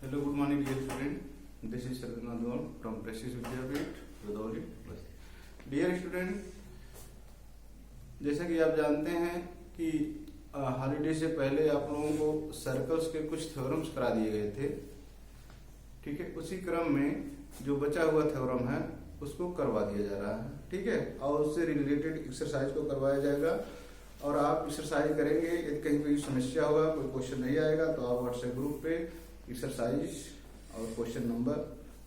Hello, good morning, dear student. This is Sarvana Dol from Precious Vidyapit, Rudauli. Dear student, जैसा कि आप जानते हैं कि हॉलीडे से पहले आप लोगों को सर्कल्स के कुछ थ्योरम्स करा दिए गए थे। ठीक है, उसी क्रम में जो बचा हुआ थ्योरम है उसको करवा दिया जा रहा है। ठीक है, और उससे रिलेटेड एक्सरसाइज को करवाया जाएगा और आप एक्सरसाइज करेंगे। यदि कहीं कोई समस्या होगा, कोई क्वेश्चन नहीं आएगा तो आप व्हाट्सएप ग्रुप पे एक्सरसाइज और क्वेश्चन नंबर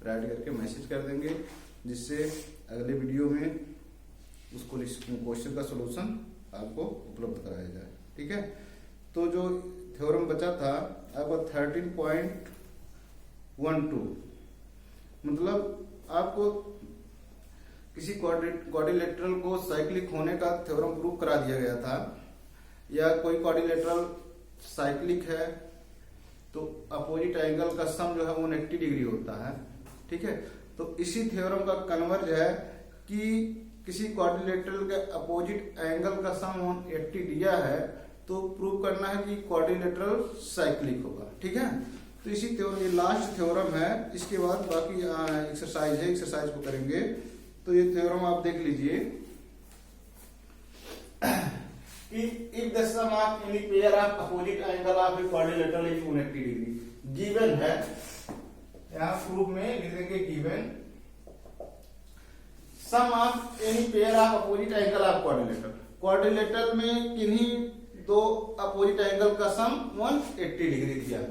राइट करके मैसेज कर देंगे, जिससे अगले वीडियो में उसको क्वेश्चन का सलूशन आपको उपलब्ध कराया जाए। ठीक है, तो जो थ्योरम बचा था आपका 13.12, मतलब आपको किसी क्वाड्रिलेटरल को साइक्लिक होने का थ्योरम प्रूव करा दिया गया था, या कोई क्वाड्रिलेटरल साइक्लिक है तो अपोजिट एंगल का सम जो है 180 डिग्री होता है। ठीक है, तो इसी थ्योरम का कन्वर्ज है कि किसी क्वाड्रिलेटरल के अपोजिट एंगल का सम 180 दिया है तो प्रूव करना है कि क्वाड्रिलेटरल साइक्लिक होगा। ठीक है, तो इसी ये लास्ट थ्योरम है। इसके बाद बाकी एक्सरसाइज है, एक्सरसाइज को करेंगे। तो ये थ्योरम आप देख लीजिए कि if the sum of any pair of opposite angle of a quadrilateral is 180 degree given है, यहाँ प्रूफ में लिख देंगे given sum of any pair of opposite angle of quadrilateral में किन्हीं दो अपोजिट एंगल का सम 180 डिग्री दिया है।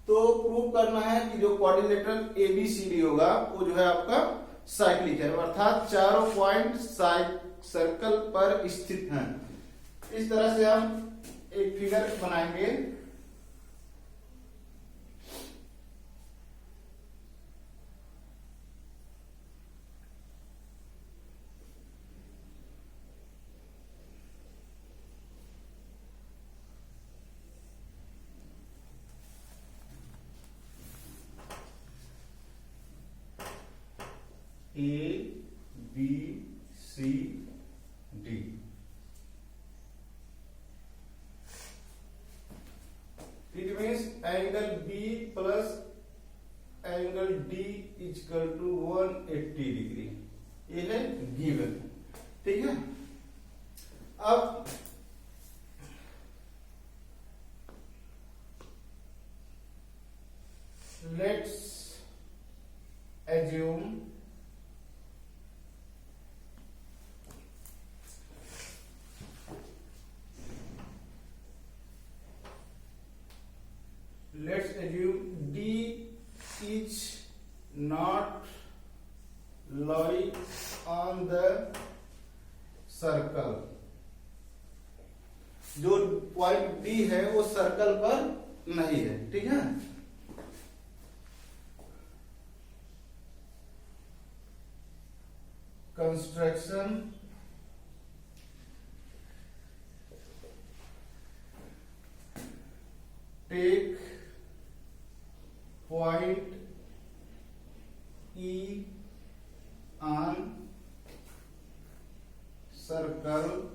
तो प्रूव करना है कि जो क्वाड्रिलेटरल ABCD होगा वो जो है आपका साइक्लिक है, अर्थात चारों पॉइंट सर्कल पर स्थित हैं। इस तरह से हम एक फिगर बनाएंगे। ABCD, it means angle B plus angle D is equal to 180 degree. ये है गिवन। ठीक है, अब let's assume D is not lie on the circle। जो पॉइंट D है वो सर्कल पर नहीं है। ठीक है, construction take point E on circle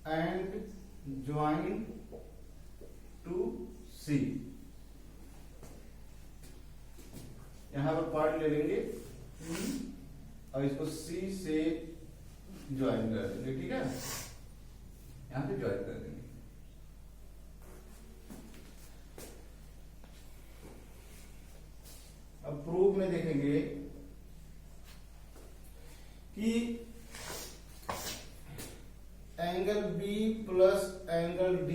and join to C। यहां पर पार्ट ले लेंगे और इसको C से ज्वाइन कर देंगे। ठीक है, यहां पे ज्वाइन कर देंगे। अब प्रूफ में देखेंगे कि angle B plus angle D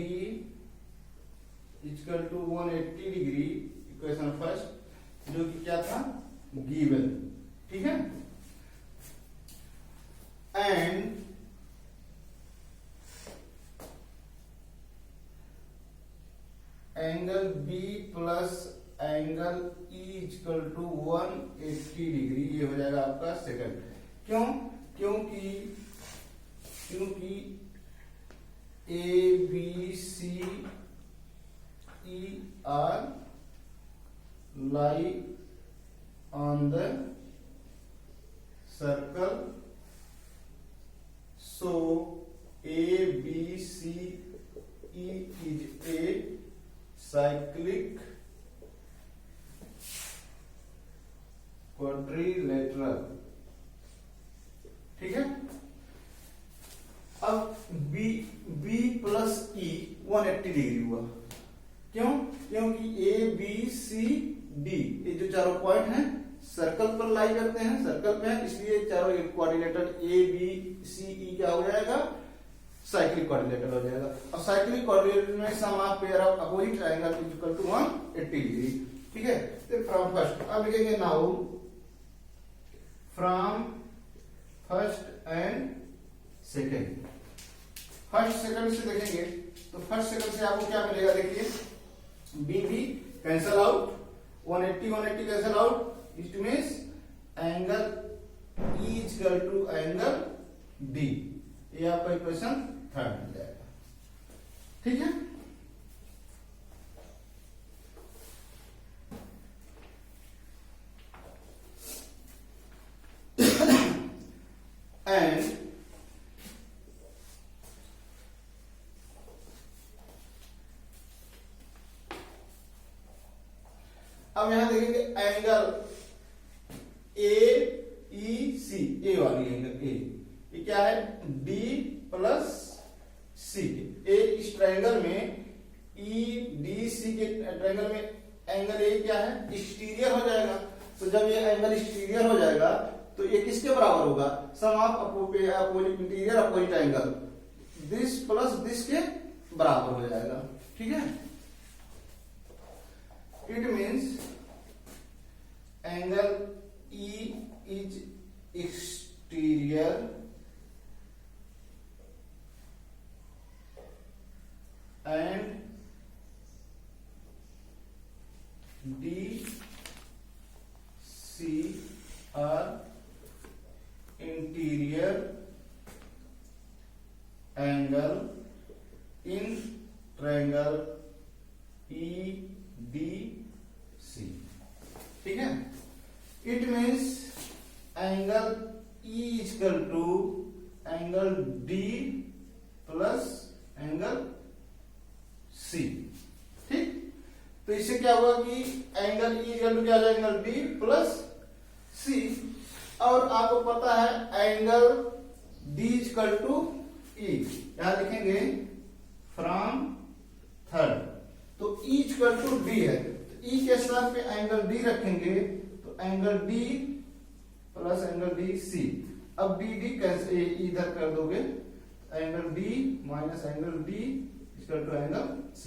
equal to 180 degree, equation first, जो कि क्या था, गिवन। ठीक है, and angle B plus angle E equal to 180 degree, ये हो जाएगा आपका सेकंड। क्यों? क्योंकि ABCE are lie on the circle so ABCE is a cyclic quadrilateral। ठीक है। अब B प्लस E 180 डिग्री हुआ। क्यों? क्योंकि ABCD ये जो चारों पॉइंट हैं सर्कल पर लाई करते हैं, सर्कल पे है, इसलिए चारों क्वाड्रिलेटरल ABCE क्या हो जाएगा? साइक्लिक क्वाड्रिलेटरल हो जाएगा। और साइक्लिक क्वाड्रिलेटरल में sum of pair of opposite triangle is equal to 180 degree. ठीक है। तो फ्रॉम फर्स्ट अब लिखेंगे now from first and second. First second से देखेंगे तो फर्स्ट सेकंड से आपको क्या मिलेगा? देखिए BB cancel out, 180 cancel out, it means angle E is equal to angle D। ये आपका इक्वेशन थर्ड मिल जाएगा। ठीक है। एंड अब यहां देखेंगे एंगल AEC, ए वाली एंगल ए, ये क्या है? D plus C। इस ट्रायंगल में EDC के ट्रायंगल में एंगल ए क्या है? एक्सटीरियर हो जाएगा। तो जब ये एंगल एक्सटीरियर हो जाएगा तो ये किसके बराबर होगा? Sum of opposite interior opposite angle, this plus this के बराबर हो जाएगा। ठीक है। It means angle E is exterior and DC are interior angle in triangle EDC। ठीक है। It means angle E is equal to angle D plus angle C। ठीक। तो इससे क्या हुआ कि एंगल E इक्वल टू क्या हो जाएगा? Angle D plus C। और आपको पता है angle D equal to E, यहां लिखेंगे फ्रॉम थर्ड। तो E इक्वल टू D है, तो E के स्थान पे एंगल D रखेंगे तो angle D plus angle DC। अब D कैंसिल, इधर कर दोगे, angle D minus angle D equal to angle C।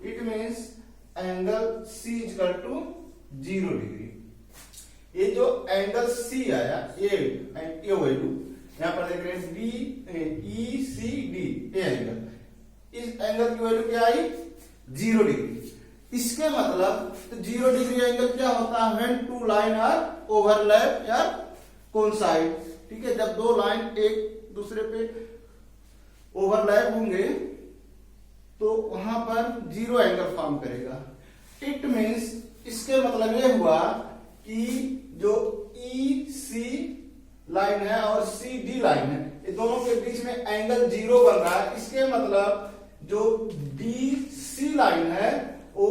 It means angle C equal to 0 degree. ये जो एंगल C आया, ये वैल्यू यहां पर देख रहे हैं BECD, ये एंगल, इस एंगल की वैल्यू क्या आई? 0 डिग्री। इसके मतलब तो 0 डिग्री एंगल क्या होता है? When two line are overlap या कोइंसाइड। ठीक है। जब दो लाइन एक दूसरे पे ओवरलैप होंगे तो वहां पर 0 एंगल फॉर्म करेगा। इट मीन्स इसके मतलब ये हुआ कि जो EC लाइन है और CD लाइन है, ये दोनों के बीच में एंगल 0 बन रहा है। इसके मतलब जो DC लाइन है वो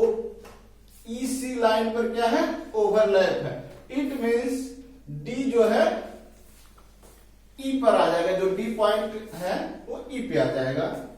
EC लाइन पर क्या है? ओवरलैप है। इट मीन्स D जो है E पर आ जाएगा, जो D पॉइंट है वो E पे आ जाएगा।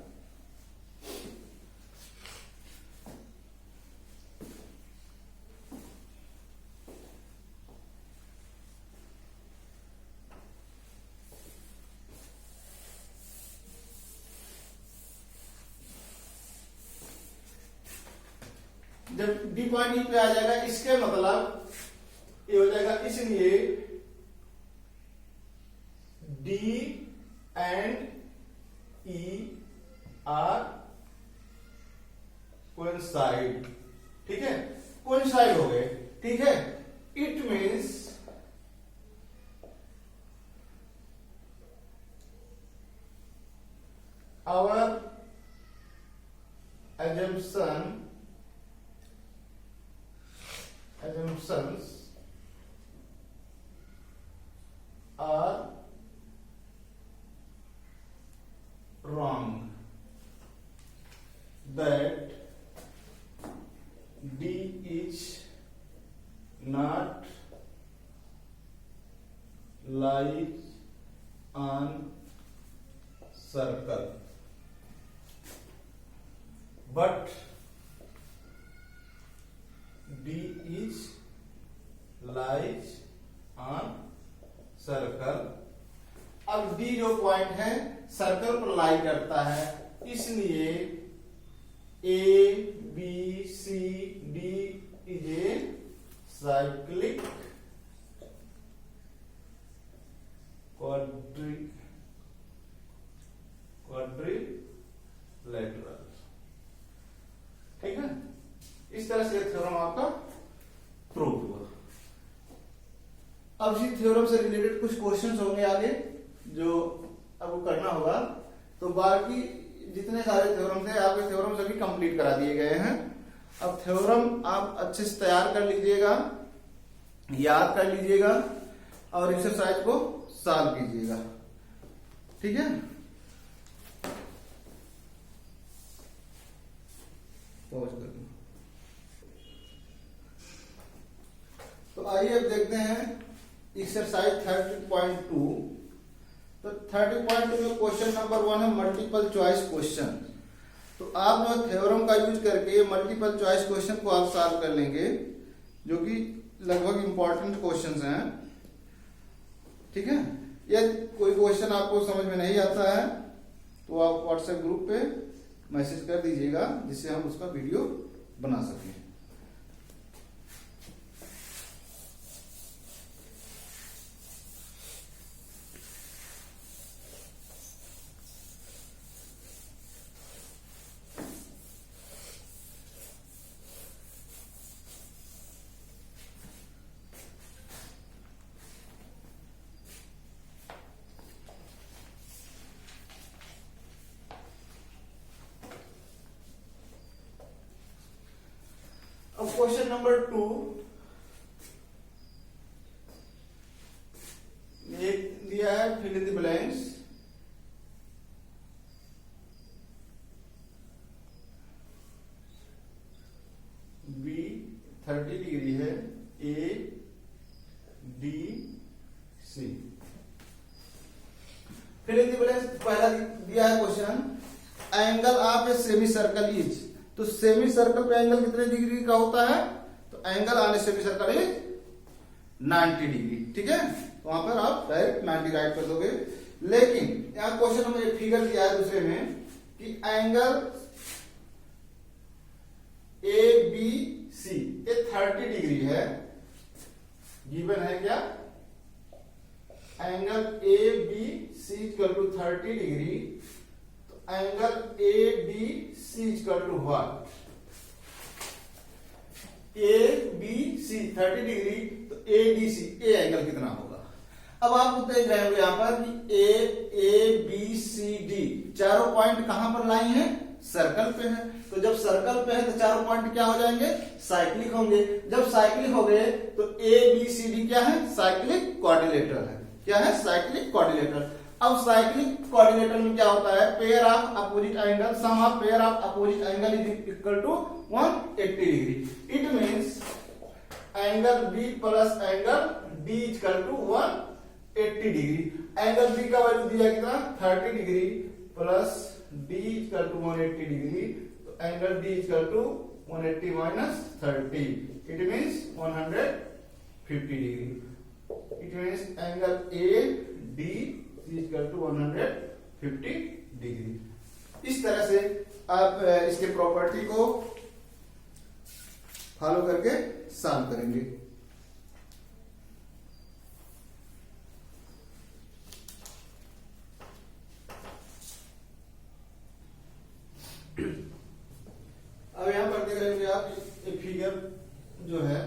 जब D पॉइंट E पे आ जाएगा, इसके मतलब ये हो जाएगा, इसलिए D and E are coincide. ठीक है। कोइंसाइड हो गए। ठीक है। It means our assumptions are on circle, but D is lies on circle. अब D जो पॉइंट है सर्कल पर लाई करता है, इसलिए A B C D is a cyclic quadrilateral. ठीक है, इस तरह से थ्योरम आपका प्रूव हुआ। अब इसी थ्योरम से रिलेटेड कुछ क्वेश्चंस होंगे आगे जो आपको करना होगा। तो बाकी जितने सारे थ्योरम थे आपके थ्योरम सभी कंप्लीट करा दिए गए हैं। अब थ्योरम आप अच्छे से तैयार कर लीजिएगा, याद कर लीजिएगा और एक्सरसाइज को सॉल्व कीजिएगा। ठीक है, पॉज कर दो। तो आइए अब देखते हैं एक्सरसाइज 30.2। तो 30.2 में क्वेश्चन नंबर 1 है मल्टीपल चॉइस क्वेश्चन। तो आप जो थ्योरम का यूज करके मल्टीपल चॉइस क्वेश्चन को आप सॉल्व कर लेंगे, जो कि लगभग इंपॉर्टेंट क्वेश्चंस हैं। ठीक है, यदि कोई क्वेश्चन आपको समझ में नहीं आता है तो आप व्हाट्सएप ग्रुप पे मैसेज कर दीजिएगा, जिससे हम उसका वीडियो बना सकें। अब क्वेश्चन नंबर 2 दिया है, fill in the blanks. B 30 degree है, A D C. Fill in the blanks पहला दिया है question, angle of a semi circle is. तो सेमी सर्कल पे एंगल कितने डिग्री का होता है? तो angle on a semi circle is 90 degree. ठीक है, तो वहां पर आप डायरेक्ट 90 राइट कर दोगे। लेकिन यहां क्वेश्चन में एक फिगर दिया है दूसरे में कि एंगल ए बी सी ये 30 डिग्री है, गिवन है क्या? Angle A B C equal to 30 degree. Angle A B C equal to what? A B C 30 degree, तो A D C A angle कितना होगा? अब आप देख रहे हो यहां पर कि ए बी सी डी चारों पॉइंट कहां पर लाई हैं? सर्कल पे है। तो जब सर्कल पे है तो चारों पॉइंट क्या हो जाएंगे? साइक्लिक होंगे। जब साइक्लिक हो गए तो ए बी सी डी क्या है? साइक्लिक क्वाड्रिलेटरल है। क्या है? Cyclic quadrilateral. अब साइक्लिक क्वाड्रिलेटरल में क्या होता है? Pair of opposite angle, sum of pair of opposite angle is equal to 180 degree. It means angle B plus angle D equal to 180 degree. Angle B का value दिया कितना? 30 degree plus D equal to 180 degree. तो angle D equal to 180 minus 30, it means 150 degree. It means angle A D equal to 150 degree. इस तरह से आप इसके property को फॉलो करके सॉल्व करेंगे। अब यहां पर देख रहे हैं आप एक फिगर जो है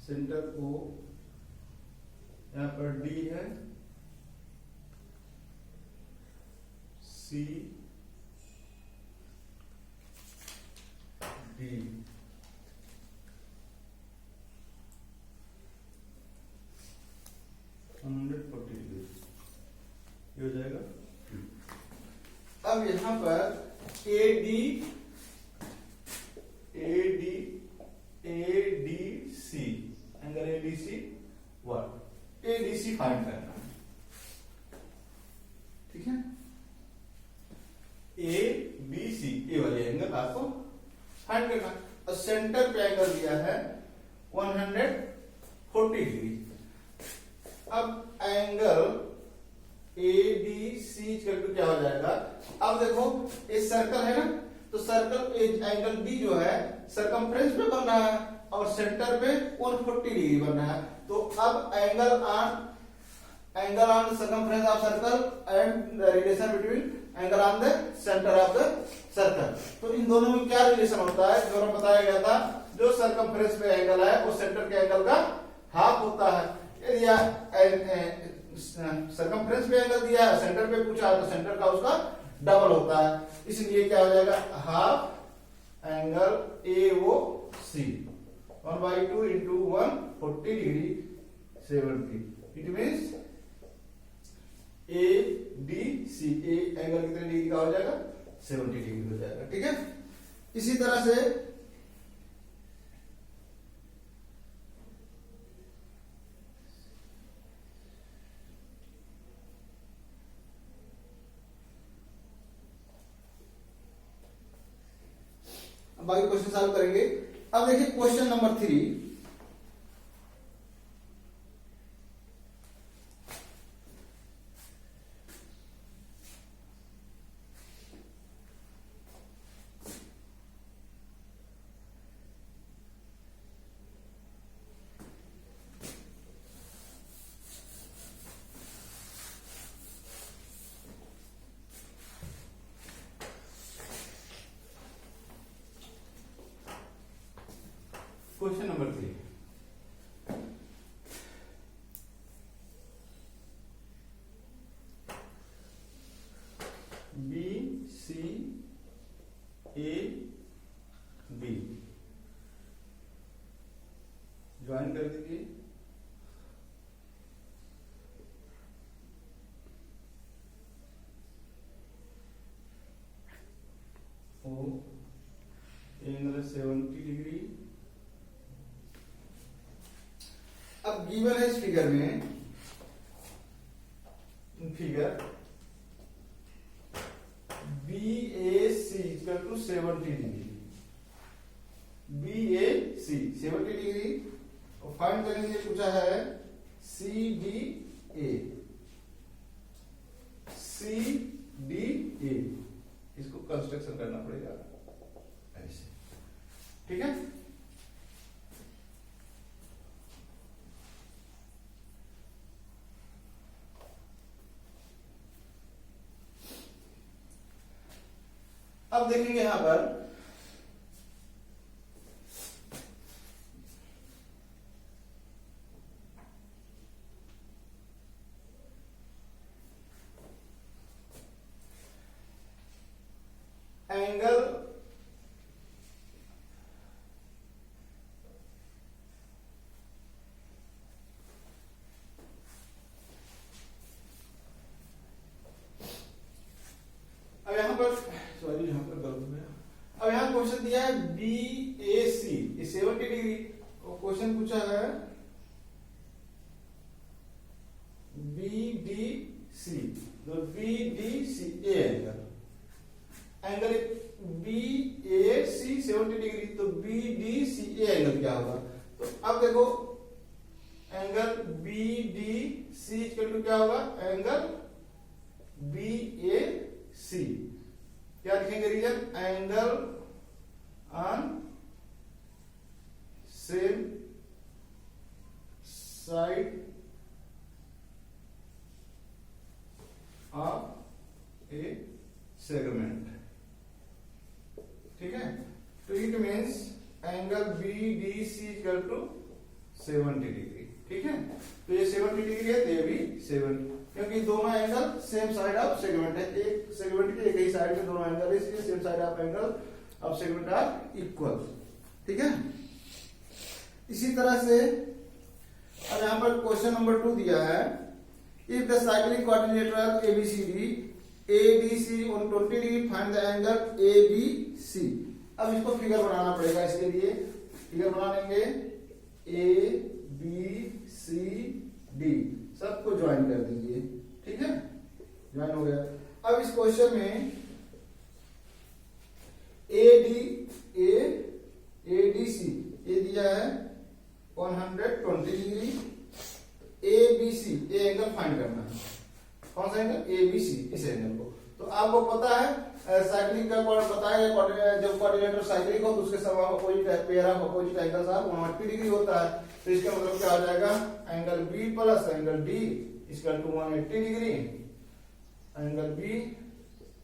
सेंटर O, यहां पर D है, C D, ये हो जाएगा। अब यहां पर AD AC angle ABC 1, ADC find करना है, ठीक है। ए बी सी, ए वाले एंगल आपको फाइंड करना। और सेंटर पे एंगल दिया है 140 डिग्री। अब एंगल ए बी सी क्या हो जाएगा, अब देखो ये सर्कल है ना, तो सर्कल एंगल बी जो है सरकमफ्रेंस पे बन रहा है और सेंटर पे 140 डिग्री बन रहा है। तो अब angle on circumference of circle and relation between angle on the centre of the circle, तो इन दोनों में क्या रिलेशन होता है, दोनों बताया गया था। जो सरकमफ्रेंस पे एंगल है वो सेंटर के एंगल का हाफ होता है। यदि सरकमफ्रेंस पे एंगल दिया है, सेंटर पे पूछा है, तो सेंटर का उसका डबल होता है। इसलिए क्या हो जाएगा, half angle A O C 1/2 into 140 degree 70, it means A D C, A angle कितने डिग्री का हो जाएगा, 70 डिग्री हो जाएगा, ठीक है। इसी तरह से बाकी क्वेश्चन सॉल्व करेंगे। अब देखिए question number 3, question number 3, B C A B join कर दीजिए। O angle 70 degree. अब गिवन है इस फिगर में, figure B A C equal to 70 degree, B A C 70 degree, और फाइंड करने के लिए पूछा है C D A, C D A, इसको कंस्ट्रक्शन करना पड़ेगा ऐसे, ठीक है। अब देखेंगे यहां पर एंगल अब यहां पर सॉरी यहां पर गलत हो गया। अब यहां क्वेश्चन दिया है बी ए सी, ये 70 डिग्री, और क्वेश्चन पूछा है बी डी सी, तो B D C A angle, angle B A C 70 degree, तो B D C A angle क्या होगा। तो अब देखो angle B D C equal to क्या होगा, एंगल बी ए सी, क्या लिखेंगे reason, angle on same side of a segment, ठीक है। तो it means angle B D C equal to 70 degree, ठीक है। तो ये 70 डिग्री है, तो ये भी 70, क्योंकि दोनों angle same side of segment है, एक सेगमेंट के एक ही साइड में दोनों एंगल है, इसलिए same side of angle of segment are equal, ठीक है। इसी तरह से अब यहां पर क्वेश्चन नंबर 2 दिया है, if the cyclic coordinator ABCD ADC 120 degree, find the angle ABC. अब इसको फिगर बनाना पड़ेगा, इसके लिए फिगर बना लेंगे ए बी सी डी सबको ज्वाइन कर दीजिए, ठीक है, ज्वाइन हो गया। अब इस क्वेश्चन में ADC ये दिया है 120 डिग्री, ABC ये एंगल फाइंड करना है, कौन सा एंगल, ABC इस एंगल को। तो आपको पता है साइक्लिक का बताया, जब कोऑर्डिनेटर साइक्लिक हो तो उसके sum opposite pair of opposite angles are 180 degree होता है। तो इसका मतलब क्या आ जाएगा, angle B plus angle D equal to 180 degree, angle B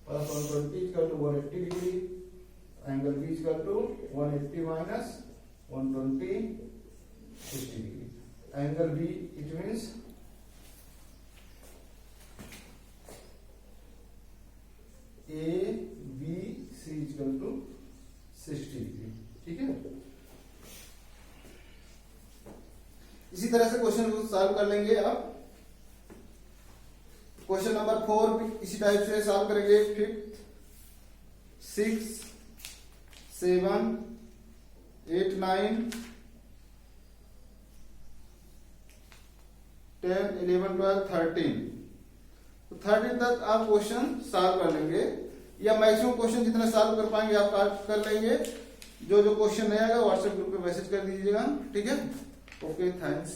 plus 120 equal to 180 degree, angle B equal to 180 minus 120 60 degree. Angle B it means ABC equal to 60 degree, ठीक है। इसी तरह से क्वेश्चन को सॉल्व कर लेंगे। आप क्वेश्चन नंबर 4 भी इसी टाइप से सॉल्व करेंगे। 5th 6 7 8 9 10 11 12 13 तो 13 तक आप क्वेश्चन सॉल्व कर लेंगे, या मैक्सिमम क्वेश्चन जितना सॉल्व कर पाएंगे आप कर लेंगे। जो जो क्वेश्चन नहीं आएगा व्हाट्सएप ग्रुप पे मैसेज कर दीजिएगा, ठीक है। Okay, thanks.